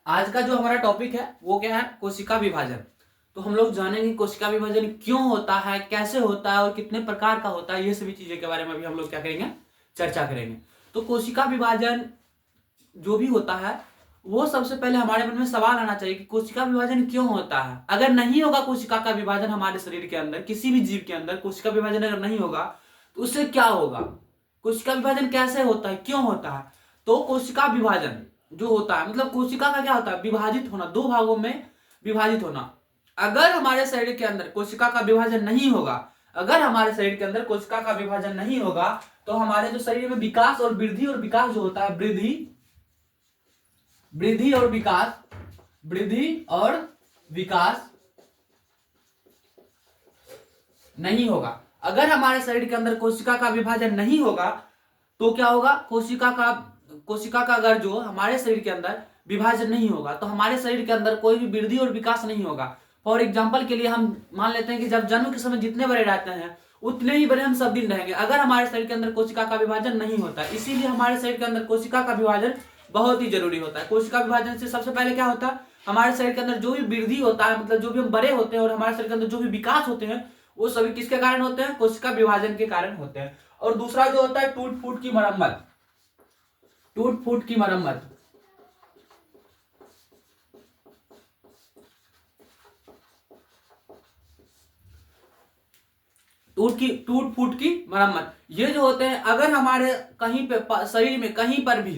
आज का जो हमारा टॉपिक है वो क्या है, कोशिका विभाजन। तो हम लोग जानेंगे कोशिका विभाजन क्यों होता है, कैसे होता है और कितने प्रकार का होता है। ये सभी चीजें के बारे में भी हम लोग क्या करेंगे, चर्चा करेंगे। तो कोशिका विभाजन जो भी होता है वो सबसे पहले हमारे मन में सवाल आना चाहिए कि कोशिका विभाजन क्यों होता है। अगर नहीं होगा कोशिका का विभाजन हमारे शरीर के अंदर, किसी भी जीव के अंदर कोशिका विभाजन अगर नहीं होगा तो उससे क्या होगा, कोशिका विभाजन कैसे होता है, क्यों होता है। तो कोशिका विभाजन जो होता है मतलब कोशिका का क्या होता है, विभाजित होना, दो भागों में विभाजित होना। अगर हमारे शरीर के अंदर कोशिका का विभाजन नहीं होगा, अगर हमारे शरीर के अंदर कोशिका का विभाजन नहीं होगा तो हमारे जो शरीर में विकास और वृद्धि और विकास जो होता है, वृद्धि और विकास नहीं होगा। अगर हमारे शरीर के अंदर कोशिका का विभाजन नहीं होगा तो क्या होगा, कोशिका का अगर जो हमारे शरीर के अंदर विभाजन नहीं होगा तो हमारे शरीर के अंदर कोई भी वृद्धि और विकास नहीं होगा। फॉर एग्जाम्पल के लिए हम मान लेते हैं कि जब जन्म के समय जितने बड़े रहते हैं उतने ही बड़े हम सब दिन रहेंगे, अगर हमारे शरीर के अंदर कोशिका का विभाजन नहीं होता। इसीलिए हमारे शरीर के अंदर कोशिका का विभाजन बहुत ही जरूरी होता है। कोशिका विभाजन से सबसे पहले क्या होता है, हमारे शरीर के अंदर जो भी वृद्धि होता है, मतलब जो भी हम बड़े होते हैं और हमारे शरीर के अंदर जो भी विकास होते हैं वो सभी किसके कारण होते हैं, कोशिका विभाजन के कारण होते हैं। और दूसरा जो होता है टूट फूट की मरम्मत। टूट फूट की मरम्मत ये जो होते हैं, अगर हमारे कहीं पे शरीर में कहीं पर भी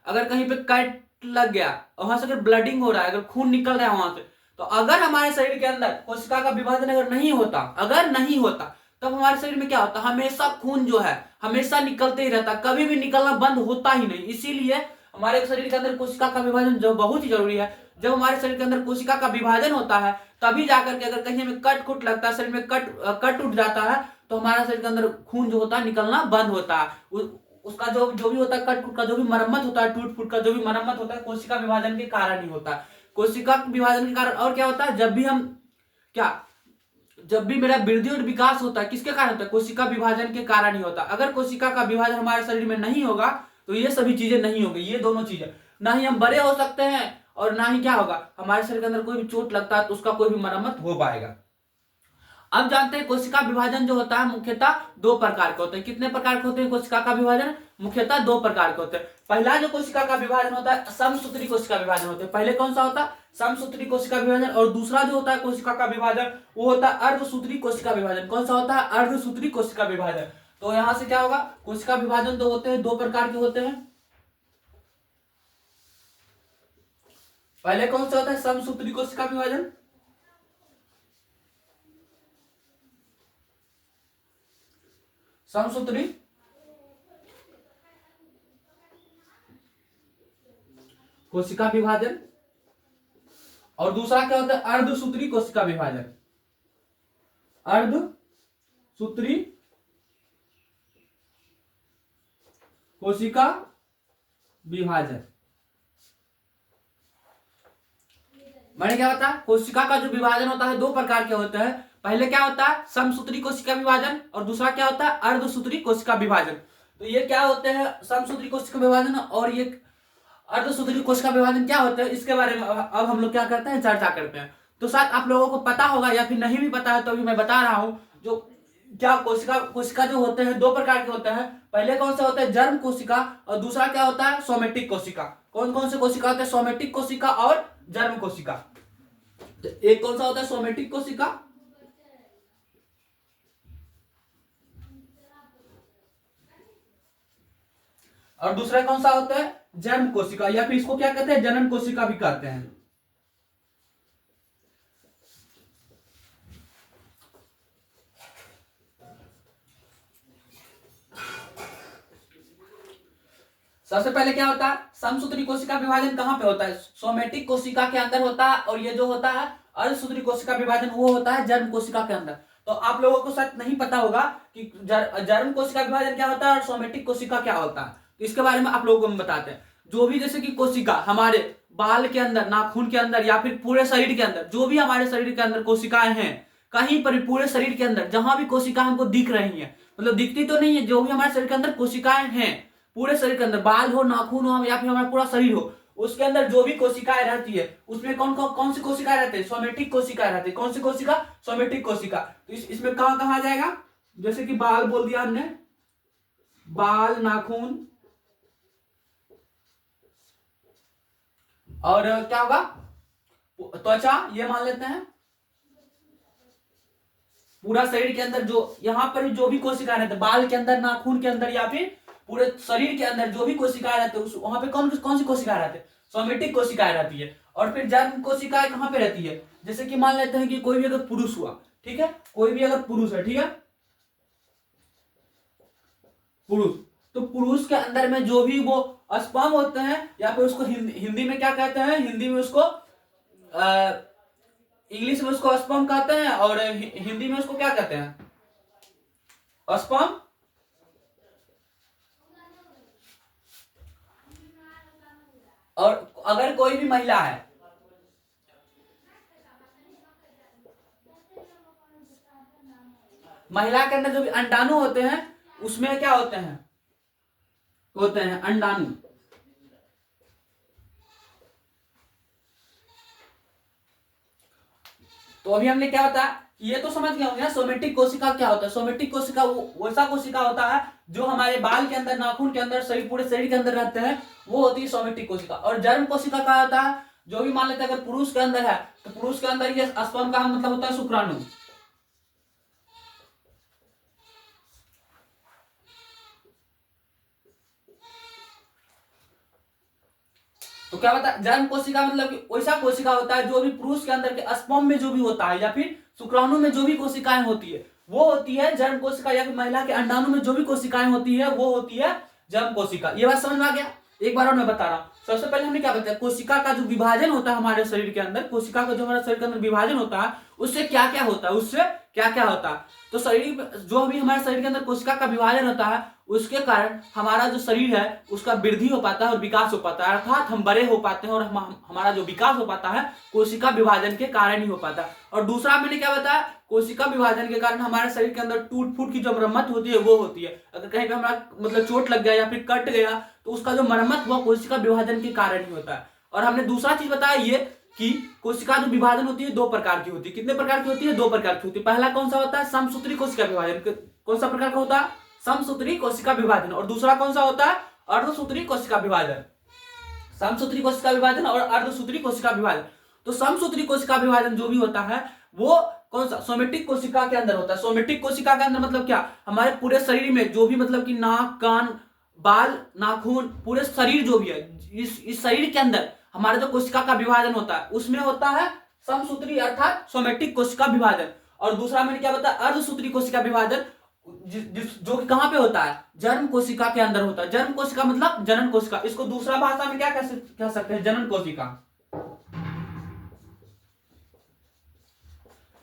अगर कहीं पे कट लग गया, वहां से अगर ब्लडिंग हो रहा है, अगर खून निकल रहा है वहां से, तो अगर हमारे शरीर के अंदर कोशिका का विभाजन अगर नहीं होता तब हमारे शरीर में क्या होता, हमेशा खून जो है हमेशा निकलते ही रहता, कभी भी निकलना बंद होता ही नहीं। इसीलिए हमारे शरीर के अंदर कोशिका का विभाजन जो बहुत ही जरूरी है। जब हमारे शरीर के अंदर कोशिका का विभाजन होता है तभी जाकर के अगर कहीं में कट कुट लगता है, शरीर में कट उठ जाता है, तो हमारे शरीर के अंदर खून जो होता है निकलना बंद होता है। उसका जो भी होता है, कट कुट का जो भी मरम्मत होता है, टूट फूट का जो भी मरम्मत होता है, कोशिका विभाजन के कारण ही होता है। कोशिका विभाजन के कारण और क्या होता है, जब भी मेरा वृद्धि और विकास होता है किसके कारण होता है, कोशिका विभाजन के कारण ही होता है। अगर कोशिका का विभाजन हमारे शरीर में नहीं होगा तो ये सभी चीजें नहीं होगी, ये दोनों चीजें, ना ही हम बड़े हो सकते हैं और ना ही क्या होगा, हमारे शरीर के अंदर कोई भी चोट लगता है तो उसका कोई भी मरम्मत हो पाएगा। अब जानते हैं कोशिका विभाजन जो होता है मुख्यतः दो प्रकार के होते हैं। कितने प्रकार के होते हैं कोशिका का विभाजन, मुख्यतः दो प्रकार के होते हैं। पहला जो कोशिका का विभाजन होता है समसूत्री कोशिका विभाजन होते हैं। पहले कौन सा होता है, समसूत्री कोशिका विभाजन। और दूसरा जो होता है कोशिका का विभाजन वो होता है अर्धसूत्री कोशिका विभाजन। कौन सा होता है, अर्धसूत्री कोशिका विभाजन। तो यहां से क्या होगा, कोशिका विभाजन तो होते हैं, दो प्रकार के होते हैं। पहले कौन सा होता है, समसूत्री कोशिका विभाजन। समसूत्री कोशिका विभाजन। और दूसरा क्या होता है, अर्धसूत्री कोशिका विभाजन। अर्धसूत्री कोशिका विभाजन मैंने क्या बताया, कोशिका का जो विभाजन होता है दो प्रकार के होते हैं। पहले क्या होता है, समसूत्री कोशिका विभाजन, और दूसरा क्या होता है, अर्धसूत्री कोशिका विभाजन। तो ये क्या होते हैं, समसूत्री कोशिका विभाजन और ये अर्धसूत्री कोशिका विभाजन क्या होता है, इसके बारे में अब हम लोग क्या करते हैं, चर्चा करते हैं। तो शायद आप लोगों को पता होगा या फिर नहीं भी पता है तो अभी मैं बता रहा हूं। जो क्या कोशिका जो होते हैं दो प्रकार के होते हैं। पहले कौन सा होता है, जर्म कोशिका, और दूसरा क्या होता है, सोमेटिक कोशिका। कौन कौन से कोशिका होते हैं, सोमेटिक कोशिका और जर्म कोशिका। तो एक कौन सा होता है, सोमेटिक कोशिका, और दूसरा कौन सा होता है, जर्म कोशिका, या फिर इसको क्या कहते हैं, जनन कोशिका भी कहते हैं। सबसे पहले क्या होता है, समसूत्री कोशिका विभाजन कहां पे होता है, सोमेटिक कोशिका के अंदर होता है। और ये जो होता है अर्धसूत्री कोशिका विभाजन वो होता है जर्म कोशिका के अंदर। तो आप लोगों को शायद नहीं पता होगा कि जर्म कोशिका विभाजन क्या होता है और सोमेटिक कोशिका क्या होता है। तो इसके बारे में आप लोगों को हम बताते हैं। जो भी जैसे कि कोशिका हमारे बाल के अंदर, नाखून के अंदर, या फिर पूरे शरीर के अंदर, जो भी हमारे शरीर के अंदर कोशिकाएं हैं, कहीं पर पूरे शरीर के अंदर जहां भी कोशिकाएं हमको दिख रही हैं, मतलब दिखती तो नहीं है, जो भी हमारे शरीर के अंदर कोशिकाएं हैं पूरे शरीर के अंदर, बाल हो, नाखून हो या फिर हमारा पूरा शरीर हो, उसके अंदर जो भी कोशिकाएं रहती है उसमें कौन सी कोशिकाएं रहती है, सोमेटिक कोशिकाएं रहती है। कौन सी कोशिका, सोमेटिक कोशिका। तो इसमें कहां कहा जाएगा, जैसे कि बाल बोल दिया हमने, बाल, नाखून, और क्या होगा, त्वचा, ये मान लेते हैं। पूरा शरीर के अंदर जो यहां पर जो भी कोशिकाएं रहते हैं, बाल के अंदर, नाखून के अंदर, या फिर पूरे शरीर के अंदर जो भी कोशिकाएं रहते हैं वहां पे कौन सी कोशिकाएं रहती है, सोमेटिक कोशिकाएं रहती है। और फिर जर्म कोशिकाएं कहां पे रहती है, जैसे कि मान लेते हैं कि कोई भी अगर पुरुष हुआ, ठीक है, कोई भी अगर पुरुष है, ठीक है, पुरुष, तो पुरुष के अंदर में जो भी वो स्पर्म होते हैं, या फिर उसको हिंदी में क्या कहते हैं, हिंदी में उसको इंग्लिश में उसको स्पर्म कहते हैं, और हिंदी में उसको क्या कहते हैं, स्पर्म। और अगर कोई भी महिला है, महिला के अंदर जो भी अंडाणु होते हैं उसमें क्या होते हैं अंडाणु। तो अभी हमने क्या बताया, ये तो समझ गए होंगे ना सोमेटिक कोशिका क्या होता है। सोमेटिक कोशिका वो वैसा कोशिका होता है जो हमारे बाल के अंदर, नाखून के अंदर, शरीर, पूरे शरीर के अंदर रहते हैं, वो होती है सोमेटिक कोशिका। और जर्म कोशिका क्या होता है, जो भी मान लेते हैं अगर पुरुष के अंदर है तो पुरुष के अंदर ये स्पर्म का मतलब होता है शुक्राणु। तो क्या बता, जर्म कोशिका मतलब कि वैसा कोशिका होता है जो भी पुरुष के अंदर के स्पर्म में जो भी होता है, या फिर शुक्राणु में जो भी कोशिकाएं होती है वो होती है जर्म कोशिका। या फिर महिला के अंडाणु में जो भी कोशिकाएं होती है वो होती है जर्म कोशिका। ये बात समझ में आ गया। एक बार और मैं बता रहा हूं। सबसे पहले हमने क्या बताया, कोशिका का जो विभाजन होता है हमारे शरीर के अंदर, कोशिका का जो हमारे शरीर के अंदर विभाजन होता है उससे क्या क्या होता है, उससे क्या क्या होता है। तो शरीर जो भी हमारे शरीर के अंदर कोशिका का विभाजन होता है उसके कारण हमारा जो शरीर है उसका वृद्धि हो पाता है और विकास हो पाता है, अर्थात हम बड़े हो पाते हैं और हमारा जो विकास हो पाता है कोशिका विभाजन के कारण ही हो पाता है। और दूसरा मैंने क्या बताया, कोशिका विभाजन के कारण हमारे शरीर के अंदर टूट फूट की जो मरम्मत होती है वो होती है। अगर कहीं पे हमारा मतलब चोट लग गया या फिर कट गया तो उसका जो मरम्मत हुआ कोशिका विभाजन के कारण ही होता है। और हमने दूसरा चीज बताया ये कि कोशिका जो विभाजन होती है दो प्रकार की होती है। कितने प्रकार की होती है, दो प्रकार की होती है। पहला कौन सा होता है, समसूत्री कोशिका विभाजन। कौन सा प्रकार का होता है, समसूत्री कोशिका विभाजन। और दूसरा कौन सा होता है, अर्धसूत्री कोशिका विभाजन। समसूत्री कोशिका विभाजन और अर्धसूत्री कोशिका विभाजन। तो समसूत्री कोशिका विभाजन जो भी होता है वो कौन सा, सोमेटिक कोशिका के अंदर होता है। सोमेटिक कोशिका के अंदर मतलब क्या, हमारे पूरे शरीर में जो भी मतलब कि नाक, कान, बाल, नाखून, पूरे शरीर जो भी है, इस शरीर के अंदर हमारा जो कोशिका का विभाजन होता है उसमें होता है समसूत्री अर्थात सोमेटिक कोशिका विभाजन। और दूसरा मैंने क्या बताया, अर्धसूत्री कोशिका विभाजन, जो कि कहां पे होता है, जर्म कोशिका के अंदर होता है। जर्म कोशिका मतलब जनन कोशिका। इसको दूसरा भाषा में क्या कह सकते हैं, जनन कोशिका।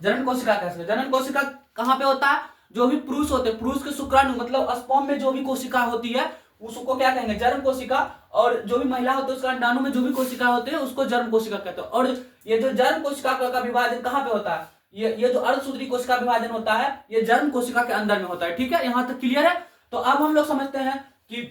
जनन कोशिका कह सकते हैं। जनन कोशिका कहां पे होता है, जो भी पुरुष होते हैं, पुरुष के शुक्राणु मतलब स्पर्म में जो भी कोशिका होती है उसको क्या कहेंगे, जर्म कोशिका। और जो भी महिला होती है उसका अंडाणु में जो भी कोशिका होते हैं उसको जर्म कोशिका कहते हैं। और ये जो जर्म कोशिका का विभाजन कहां पे होता है, ये जो अर्धसूत्री कोशिका विभाजन होता है ये जर्म कोशिका के अंदर में होता है। ठीक है, यहां तक क्लियर है। तो अब हम लोग समझते हैं कि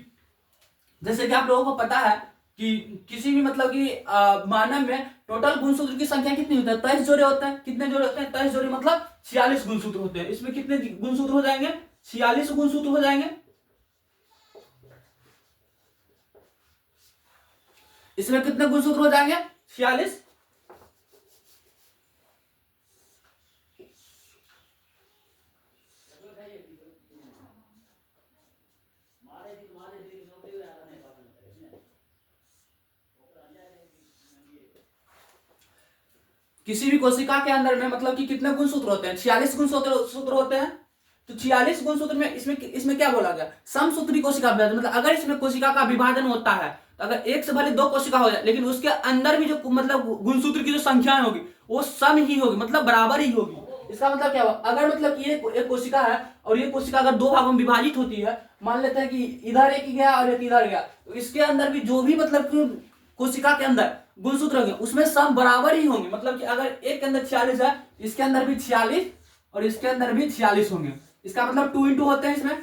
जैसे कि आप लोगों को पता है कि किसी भी मतलब कि मानव में टोटल गुणसूत्र की संख्या कितनी होती है, 23 जोड़े होते हैं। कितने जोड़े होते हैं, 23 जोड़े मतलब 46 गुणसूत्र होते हैं। इसमें कितने गुणसूत्र हो जाएंगे, 46 गुणसूत्र हो जाएंगे। इसमें कितने गुणसूत्र हो जाएंगे, 46। किसी भी कोशिका के अंदर में मतलब कि कितने गुणसूत्र होते हैं, 46 गुणसूत्र होते हैं। तो 46 गुणसूत्र में इसमें क्या बोला गया, समसूत्री कोशिका विभाजन। मतलब अगर इसमें कोशिका का विभाजन होता है तो अगर एक से भले दो कोशिका हो जाए लेकिन उसके अंदर भी जो मतलब गुणसूत्र की जो संख्या होगी वो सम ही होगी, मतलब बराबर ही होगी। इसका मतलब क्या हुआ, अगर मतलब ये एक कोशिका है और ये कोशिका अगर दो भागों में विभाजित होती है, मान लेते हैं कि इधर एक गया और एक इधर गया, तो इसके अंदर भी जो भी मतलब कोशिका के अंदर गुणसूत्र होंगे उसमें सम बराबर ही होंगे। मतलब कि अगर एक के अंदर 46 है इसके अंदर भी 46 और इसके अंदर भी 46 होंगे। इसका मतलब 2 into होते हैं इसमें,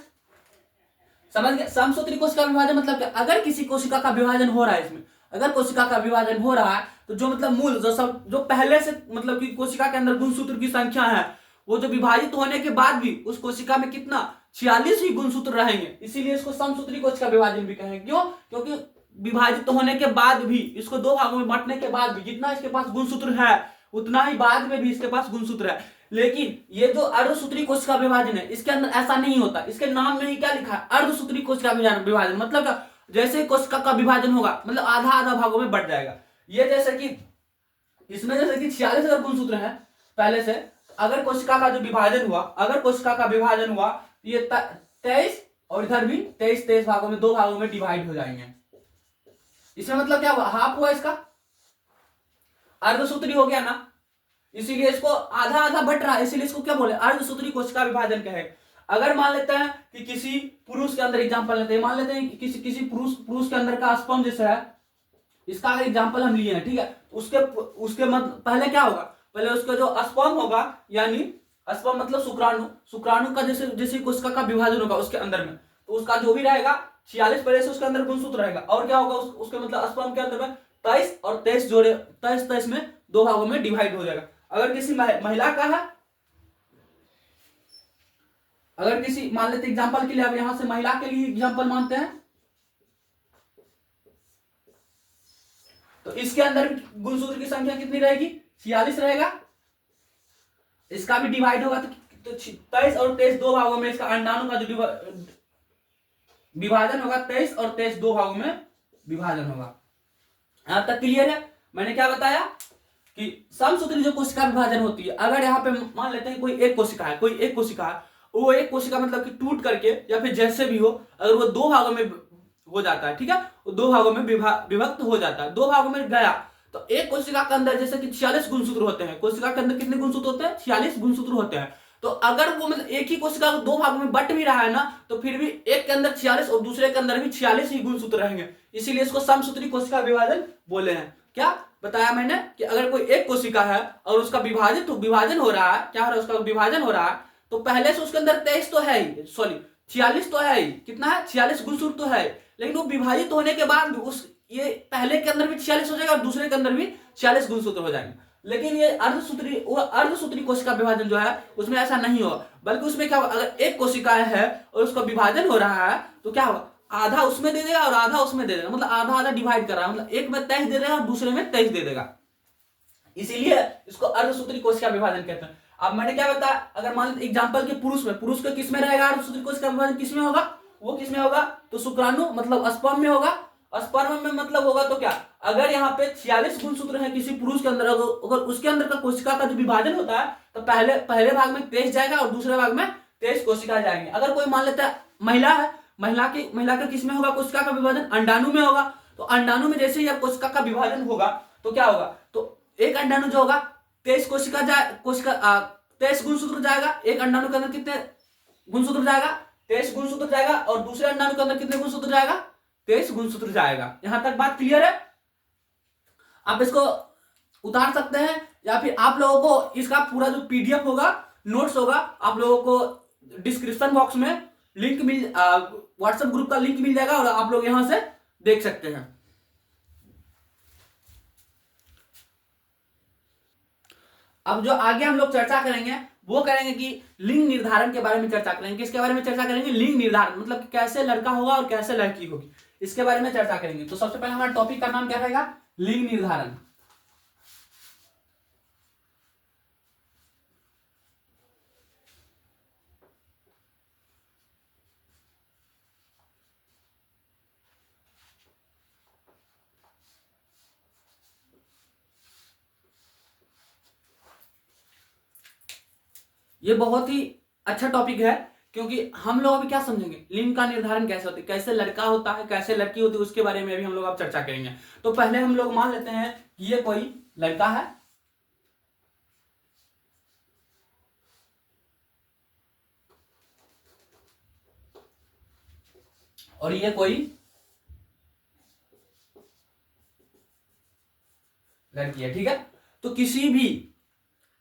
समझ गए। समसूत्री कोशिका विभाजन मतलब क्या, अगर किसी कोशिका का विभाजन हो रहा है इसमें अगर कोशिका का विभाजन हो रहा है तो जो मतलब मूल जो पहले से मतलब कि कोशिका के अंदर गुणसूत्र की संख्या है, वो जो विभाजित होने के बाद भी उस कोशिका में कितना 46 ही गुणसूत्र रहेंगे, इसीलिए इसको समसूत्री कोशिका विभाजन भी कहेंगे। क्यों? क्योंकि विभाजित होने के बाद भी, इसको दो भागों में बांटने के बाद भी जितना इसके पास गुणसूत्र है उतना ही बाद में भी इसके पास गुणसूत्र है। लेकिन ये जो अर्धसूत्री कोशिका विभाजन है इसके अंदर ऐसा नहीं होता। इसके नाम में ही क्या लिखा है? अर्धसूत्री कोशिका विभाजन। मतलब क्या? जैसे कोशिका का विभाजन होगा मतलब आधा आधा भागों में बढ़ जाएगा। ये जैसे कि इसमें जैसे कि 46 गुणसूत्र है पहले से, अगर कोशिका का जो विभाजन हुआ, अगर कोशिका का विभाजन हुआ ये 23 और इधर भी 23 भागों में, दो भागों में डिवाइड हो जाएंगे। इसमें मतलब क्या हुआ? हाफ हुआ इसका, अर्धसूत्री हो गया ना, इसीलिए इसको आधा आधा बट रहा है, इसीलिए इसको क्या बोले? अर्धसूत्री कोशिका विभाजन कहे। अगर मान लेते हैं कि किसी पुरुष के अंदर, एग्जांपल लेते हैं, मान लेते हैं कि किसी पुरुष के अंदर का स्पर्म जैसा है, इसका अगर एग्जांपल हम लिए हैं, ठीक है, उसके मतलब पहले क्या होगा? पहले उसका जो स्पर्म होगा, यानी स्पर्म मतलब शुक्राणु का जैसे कोशिका का विभाजन होगा उसके अंदर में, तो उसका जो भी रहेगा 46 पहले से उसके अंदर गुणसूत्र रहेगा। और क्या होगा? उसके मतलब स्पर्म के अंदर में 23 और 23 जोड़े, 23 में दो भागों में डिवाइड हो जाएगा। अगर किसी महिला का है, अगर किसी, मान लेते एग्जांपल के लिए, अब यहां से महिला के लिए एग्जांपल मानते हैं, तो इसके अंदर गुणसूत्र की संख्या कितनी रहेगी? 46 रहेगा। इसका भी डिवाइड होगा तो 23 और 23 दो भागों में, इसका अंडाणु का जो विभाजन होगा 23 और 23 दो भागों में विभाजन होगा। यहां तक क्लियर है? मैंने क्या बताया कि समसूत्री जो कोशिका विभाजन होती है, अगर यहाँ पे मान लेते हैं कोई एक कोशिका है, वो एक कोशिका मतलब कि टूट करके या फिर जैसे भी हो, अगर वो दो भागों में हो जाता है, ठीक है, वो दो भागों में विभक्त हो जाता है, दो भागों में गया, तो एक कोशिका के अंदर जैसे कि 46 गुणसूत्र होते हैं। कोशिका के अंदर कितने गुणसूत्र होते हैं? 46 गुणसूत्र होते हैं। तो अगर वो मतलब एक ही कोशिका को दो भागों में बट भी रहा है ना, तो फिर भी एक के अंदर 46 और दूसरे के अंदर भी 46 ही गुणसूत्र रहेंगे, इसीलिए इसको समसूत्री कोशिका विभाजन बोले हैं। क्या बताया मैंने? कि अगर कोई एक कोशिका है और उसका विभाजन हो रहा है, क्या हो रहा है? उसका विभाजन हो रहा है, तो पहले से उसके अंदर 23 तो है ही, सॉरी 46 तो है ही, कितना है? 46 गुणसूत्र तो है, लेकिन वो विभाजित होने के बाद ये पहले के अंदर भी 46 हो जाएगा और दूसरे के अंदर भी 46 गुणसूत्र हो जाएंगे। लेकिन ये अर्धसूत्री कोशिका विभाजन जो है उसमें ऐसा नहीं होगा, बल्कि उसमें क्या होगा? अगर एक कोशिका है और उसका विभाजन हो रहा है तो क्या होगा? आधा उसमें दे देगा और आधा उसमें दे देगा, मतलब आधा आधा डिवाइड कर रहा है, मतलब एक में 23 दे देगा और दूसरे में 23 दे देगा, इसीलिए इसको अर्धसूत्री कोशिका विभाजन कहते हैं। अब मैंने क्या बताया? अगर मान लीजिए एग्जांपल के पुरुष के किस में रहेगा अर्धसूत्री कोशिका विभाजन? किस में होगा? वो किस में होगा? तो शुक्राणु मतलब स्पर्म में होगा। स्पर्म में मतलब होगा तो क्या? अगर यहाँ पे 46 गुणसूत्र है किसी पुरुष के अंदर, अगर उसके अंदर का कोशिका का जो विभाजन होता है तो पहले भाग में 23 जाएगा और दूसरे भाग में 23 कोशिका जाएंगे। अगर कोई मान लेता है महिला है, महिला का किस में होगा कोशिका का विभाजन? अंडाणु में होगा। तो अंडाणु में जैसे ही अब कोशिका का विभाजन होगा तो क्या होगा? तो एक अंडाणु जो होगा 23 23 गुणसूत्र जाएगा। एक अंडाणु के अंदर कितने गुणसूत्र जाएगा? 23 गुणसूत्र जाएगा और दूसरे अंडाणु के अंदर कितने गुणसूत्र जाएगा? 23 गुणसूत्र जाएगा। यहां तक बात क्लियर है? आप इसको उतार सकते हैं या फिर आप लोगों को इसका पूरा जो पीडीएफ होगा, नोट्स होगा, आप लोगों को डिस्क्रिप्शन बॉक्स में लिंक व्हाट्सएप ग्रुप का लिंक मिल जाएगा और आप लोग यहां से देख सकते हैं। अब जो आगे हम लोग चर्चा करेंगे वो करेंगे कि लिंग निर्धारण के बारे में चर्चा करेंगे। किसके बारे में चर्चा करेंगे? लिंग निर्धारण, मतलब कि कैसे लड़का होगा और कैसे लड़की होगी, इसके बारे में चर्चा करेंगे। तो सबसे पहले हमारा टॉपिक का नाम क्या रहेगा? लिंग निर्धारण। ये बहुत ही अच्छा टॉपिक है, क्योंकि हम लोग अभी क्या समझेंगे? लिंग का निर्धारण कैसे होता है, कैसे लड़का होता है, कैसे लड़की होती है, उसके बारे में भी हम लोग अब चर्चा करेंगे। तो पहले हम लोग मान लेते हैं कि ये कोई लड़का है और ये कोई लड़की है, ठीक है। तो किसी भी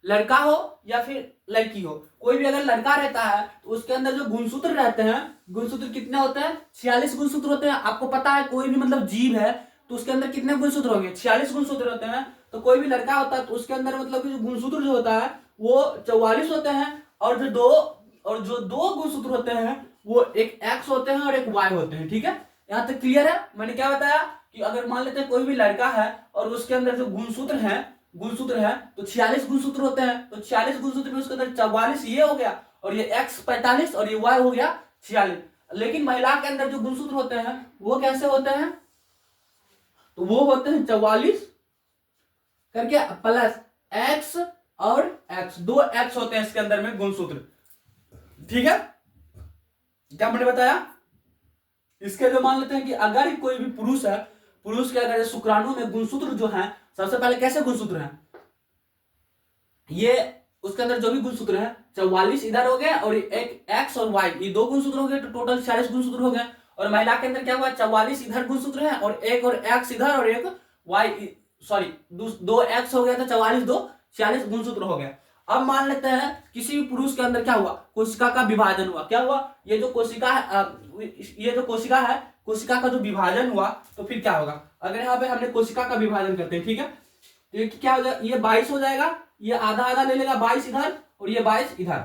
लड़का हो या फिर लड़की हो, कोई भी अगर लड़का रहता है तो उसके अंदर जो गुणसूत्र रहते हैं, गुणसूत्र कितने होते हैं? 46 गुणसूत्र होते हैं। आपको पता है कोई भी मतलब जीव है तो उसके अंदर कितने गुणसूत्र होंगे? 46 गुणसूत्र होते हैं। तो कोई भी लड़का होता है तो उसके अंदर मतलब कि जो गुणसूत्र जो होता है वो 44 होते हैं, और जो दो गुणसूत्र होते हैं वो एक एक्स होते हैं और एक वाई होते हैं। ठीक है, यहाँ तक क्लियर है? मैंने क्या बताया कि अगर मान लेते हैं कोई भी लड़का है और उसके अंदर जो गुणसूत्र है तो 46 गुणसूत्र होते हैं। तो 46 गुणसूत्र में उसके अंदर 44 ये हो गया, और ये एक्स 45 और ये वाई हो गया 46। लेकिन महिला के अंदर जो गुणसूत्र होते हैं वो कैसे होते हैं? तो वो होते हैं 44 करके प्लस एक्स और एक्स, दो एक्स होते हैं इसके अंदर में गुणसूत्र। ठीक है, क्या मैंने बताया? इसके जो मान लेते हैं कि अगर कोई भी पुरुष है, पुरुष के अगर शुक्राणु में गुणसूत्र जो है, सबसे पहले कैसे गुणसूत्र हैं ये, उसके अंदर जो भी गुणसूत्र है 44 इधर हो गए और एक एक्स और वाई, ये दो गुणसूत्र हो गए, तो टोटल 46 गुणसूत्र हो गए। और महिला के अंदर क्या हुआ? 44 इधर गुणसूत्र है और एक्स इधर और एक वाई, सॉरी दो एक्स हो गया था, 44 दो 46 गुणसूत्र हो गए। अब मान लेते हैं किसी भी पुरुष के अंदर क्या हुआ? कोशिका का विभाजन हुआ। क्या हुआ? ये जो कोशिका है, कोशिका का जो विभाजन हुआ, तो फिर क्या होगा? अगर यहाँ पे हमने कोशिका का विभाजन करते हैं, ठीक है, तो ये क्या हो जाएगा? ये 22 हो जाएगा, ये आधा आधा ले लेगा, 22 इधर और ये 22 इधर,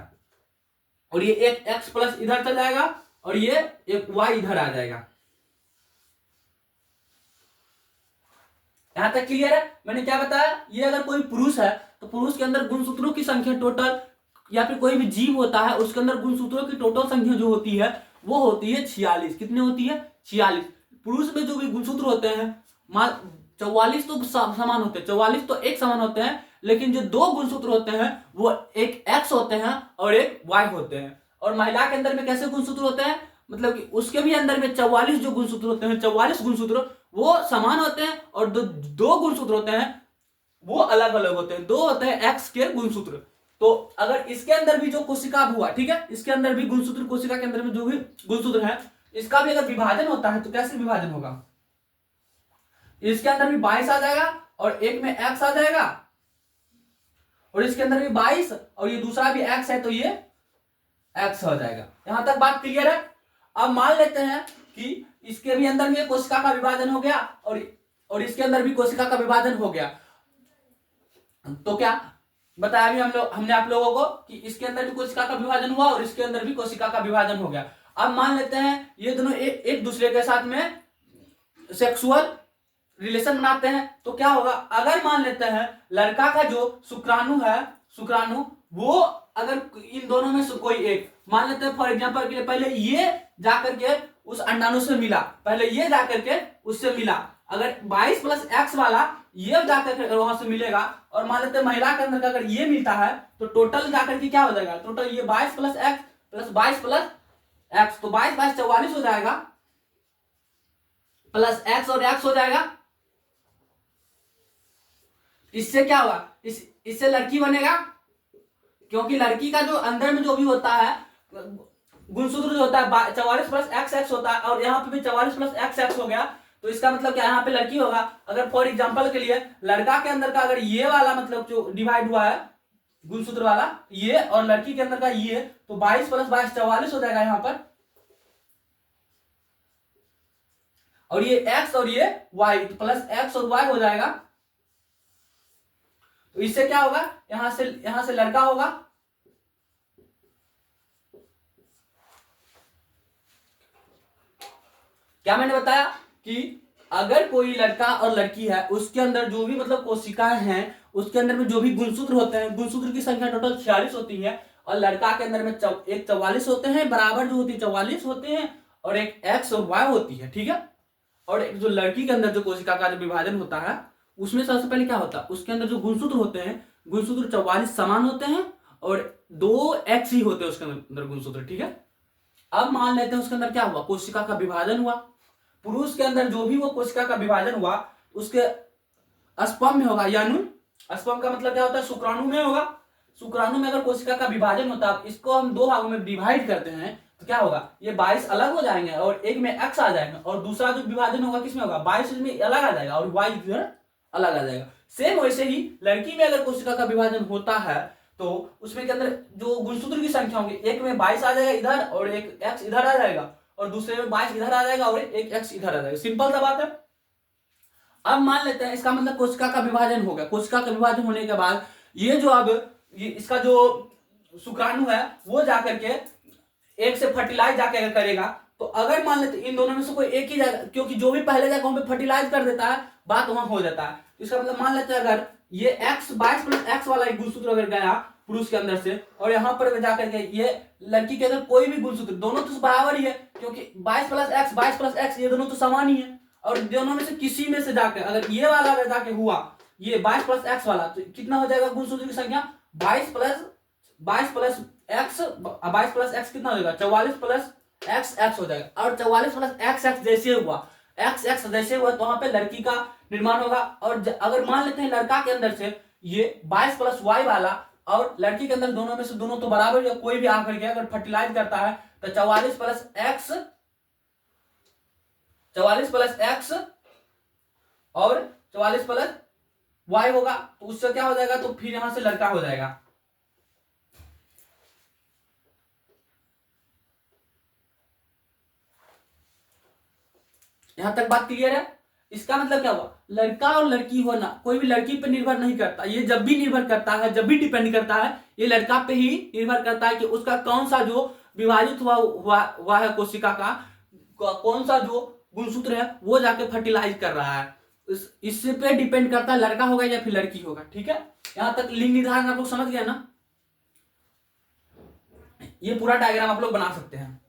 और ये एक एक्स प्लस इधर चल जाएगा और ये एक वाई इधर आ जाएगा। यहां तक क्लियर है? मैंने क्या बताया? ये अगर कोई पुरुष है तो पुरुष के अंदर गुणसूत्रों की संख्या टोटल, या फिर कोई भी जीव होता है उसके अंदर गुणसूत्रों की टोटल संख्या जो होती है वो होती है 46। कितनी होती है? 46। पुरुष में जो भी गुणसूत्र होते हैं 44 तो समान होते हैं, 44 तो एक समान होते हैं, लेकिन जो दो गुणसूत्र होते हैं वो एक एक्स होते हैं और एक वाई होते हैं। और महिला के अंदर में कैसे गुणसूत्र होते हैं? मतलब कि उसके भी अंदर में 44 जो गुणसूत्र होते हैं, 44 गुणसूत्र वो समान होते हैं, और दो गुणसूत्र होते हैं वो अलग अलग होते हैं, दो होते हैं एक्स के गुणसूत्र। तो अगर इसके अंदर भी जो कोशिका हुआ, ठीक है, इसके अंदर भी गुणसूत्र, कोशिका के अंदर में जो भी गुणसूत्र है इसका भी अगर विभाजन होता है तो कैसे विभाजन होगा? इसके अंदर भी 22 आ जाएगा और एक में एक्स आ जाएगा, और इसके अंदर भी 22 और ये दूसरा भी एक्स है तो ये एक्स हो जाएगा। यहां तक बात क्लियर है? अब मान लेते हैं कि इसके भी अंदर में कोशिका का विभाजन हो गया और इसके अंदर भी कोशिका का विभाजन हो गया, तो क्या बताया अभी हमने आप लोगों को कि इसके अंदर भी कोशिका का विभाजन हुआ और इसके अंदर भी कोशिका का विभाजन हो गया। अब मान लेते हैं ये दोनों एक दूसरे के साथ में सेक्सुअल रिलेशन बनाते हैं, तो क्या होगा? अगर मान लेते हैं लड़का का जो शुक्राणु है, शुक्राणु वो अगर इन दोनों में से कोई एक, मान लेते हैं फॉर एग्जांपल के लिए पहले ये जाकर के उस अंडाणु से मिला, पहले ये जाकर के उससे मिला, अगर 22 प्लस एक्स वाला ये जाकर के वहां से मिलेगा, और मान लेते हैं महिला के अंदर का अगर ये मिलता है तो टोटल जाकर के क्या हो जाएगा? टोटल ये 22 plus x plus 22 plus x, तो 22 22 44 हो जाएगा, प्लस एक्स और एक्स हो जाएगा। इससे क्या होगा? इससे लड़की बनेगा, क्योंकि लड़की का जो अंदर में जो भी होता है गुणसूत्र जो होता है 44 प्लस एक्स एक्स होता है, और यहाँ पे भी 44 प्लस एक्स एक्स हो गया, तो इसका मतलब क्या? यहाँ पे लड़की होगा। अगर फॉर एग्जांपल के लिए लड़का के अंदर का अगर ये वाला मतलब जो डिवाइड हुआ है गुणसूत्र वाला ये, और लड़की के अंदर का ये, तो 22 प्लस 22 44 हो जाएगा यहाँ पर, और ये एक्स और ये वाई, तो प्लस एक्स और वाई हो जाएगा। तो इससे क्या होगा? यहां से लड़का होगा, क्या मैंने बताया कि अगर कोई लड़का और लड़की है उसके अंदर जो भी मतलब कोशिकाएं हैं उसके अंदर में जो भी गुणसूत्र होते हैं, गुणसूत्र की संख्या टोटल 46 होती है, और लड़का के अंदर में एक 44 होते हैं बराबर जो होती है 44 होते हैं, और एक एक्स और वाई होती है। ठीक है, और एक जो लड़की के अंदर जो कोशिका का जो विभाजन होता है उसमें सबसे पहले क्या होता है? उसके अंदर जो गुणसूत्र होते हैं, गुणसूत्र 44 समान होते हैं और दो एक्स ही होते हैं उसके अंदर गुणसूत्र। ठीक है, अब मान लेते हैं उसके अंदर क्या हुआ? कोशिका का विभाजन हुआ। पुरुष के अंदर जो भी वो कोशिका का विभाजन हुआ उसके स्पर्म में होगा, यानी स्पर्म का मतलब क्या होता है? शुक्राणु में होगा। शुक्राणु में अगर कोशिका का विभाजन होता है, इसको हम दो भागों में डिवाइड करते हैं, तो क्या होगा? ये 22 अलग हो जाएंगे और एक में एक्स आ जाएगा, और दूसरा जो विभाजन होगा किसमें होगा? 22 में अलग आ जाएगा और वाई इधर अलग आ जाएगा। सेम वैसे ही लड़की में अगर कोशिका का विभाजन होता है तो उसमें के अंदर जो गुणसूत्र की संख्या होगी, एक में 22 आ जाएगा इधर और एक एक्स इधर आ जाएगा, और दूसरे में 22 इधर आ जाएगा और एक एक्स इधर आ जाएगा। सिंपल सा बात है। अब मान लेते हैं इसका मतलब कोशिका का विभाजन हो गया। कोशिका का विभाजन होने के बाद ये जो अब इसका जो शुक्राणु है वो जाकर के एक से फर्टिलाइज जाकर करेगा। तो अगर मान लेते इन दोनों में से कोई एक ही जगह, क्योंकि जो भी पहले जगह पे फर्टिलाइज कर देता है बात वहां हो जाता है। तो इसका मतलब मान लेते हैं अगर ये x 22+x वाला एक गुणसूत्र अगर गया पुरुष के अंदर से और यहाँ पर जाकर के ये लड़की के अंदर कोई भी गुणसूत्र, दोनों तो बराबर ही है क्योंकि 22+x ये दोनों तो समान ही है। और दोनों में से किसी में से जाकर अगर ये वाला अगर जाके हुआ ये 22+x वाला, तो कितना हो जाएगा गुणसूत्र की संख्या 22+x कितना हो जाएगा 44+x हो जाएगा। और 44+x जैसे हुआ x जैसे हुआ तो वहां पे लड़की का निर्माण होगा। और अगर मान लेते हैं लड़का के अंदर से ये 22+y वाला और लड़की के अंदर दोनों में से दोनों तो बराबर या कोई भी आकर के अगर फर्टिलाइज करता है तो 44+x और 44+y होगा। तो उससे क्या हो जाएगा, तो फिर यहां से लड़का हो जाएगा। यहां तक बात क्लियर है। इसका मतलब क्या हुआ, लड़का और लड़की होना कोई भी लड़की पे निर्भर नहीं करता। ये जब भी निर्भर करता है, जब भी डिपेंड करता है, ये लड़का पे ही निर्भर करता है कि उसका कौन सा जो विभाजित हुआ है कोशिका का कौन सा जो गुणसूत्र है वो जाके फर्टिलाइज कर रहा है। इससे पे डिपेंड करता है लड़का होगा या फिर लड़की होगा। ठीक है, यहां तक लिंग निर्धारण आप लोग समझ गए ना। ये पूरा डायग्राम आप लोग बना सकते हैं।